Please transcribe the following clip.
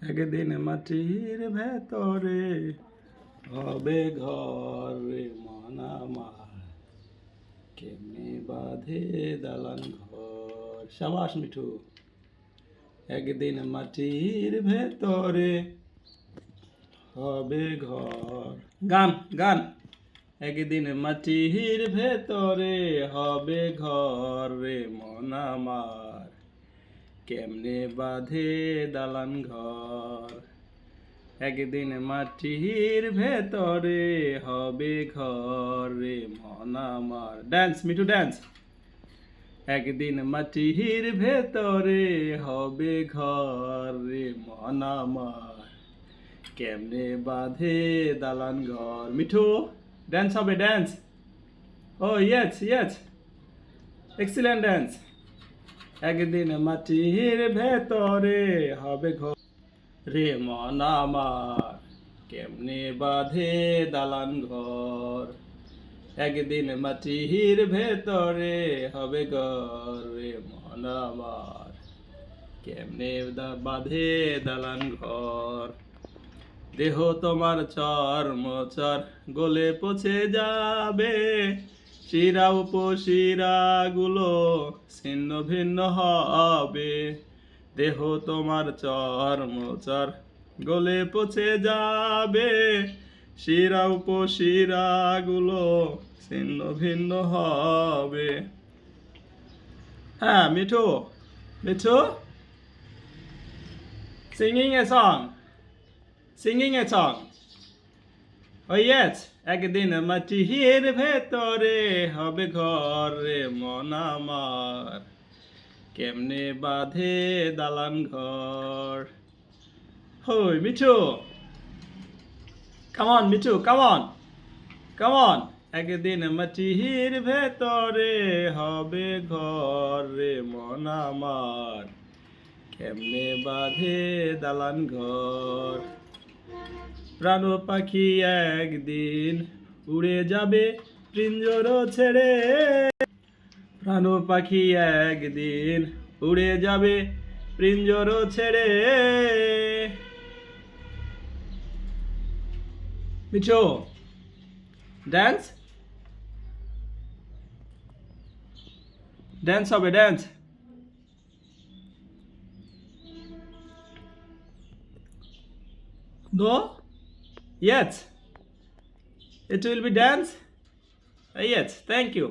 একদিন মাটির ভেতরে হবে ঘর রে মন আমার, কেমনে বাঁধে দালান ঘর। সাবাস মিঠু। একদিন মাটির ভেতরে হবে ঘর। গান গান। একদিন মাটির ভেতরে হবে ঘর রে মন আমার, কেমনে বাঁধে দালান ঘর। একদিন মাটির ভেতরে হবে ঘর রে মন আমার। Dance Mithu dance. একদিন মাটির ভেতরে হবে ঘর রে মন আমার, কেমনে বাঁধে দালান ঘর। মিঠু ড্যান্স হবে ড্যান্স। ও ইয়েস ইয়েস, এক্সিলেন্ট ড্যান্স। একদিন মাটির ভেতরে হবে ঘর রে মন আমার, কেমনে বাঁধে দালান ঘর। একদিন মাটির ভেতরে হবে ঘর রে মন আমার, কেমনে বাঁধে দালান ঘর। দেহ তোমার চর্মচর গলে পচে যাবে, শিরা উপশিরা গুলো ছিন্ন ভিন্ন হবে। দেহ তোমার চর্মচর গলে পচে যাবে, শিরা উপশিরা গুলো ছিন্ন ভিন্ন হবে। হ্যাঁ Mithu, Mithu, singing a song, singing a song. Oh yes, একদিন মাটির ভেতরে হবে ঘর রে মন আমার, কেমনে বাঁধে দালান ঘর। হই Mithu, come on Mithu, come on, come on. একদিন মাটির ভেতরে হবে ঘর রে মন আমার, কেমনে বাঁধে দালান ঘর। প্রাণ পাখি একদিন উড়ে যাবে পিঞ্জর ছেড়ে, প্রাণ পাখি একদিন উড়ে যাবে পিঞ্জর ছেড়ে। মিঠু ড্যান্স, ড্যান্স হবে dance. No? Yes. It will be dance? Yes, thank you.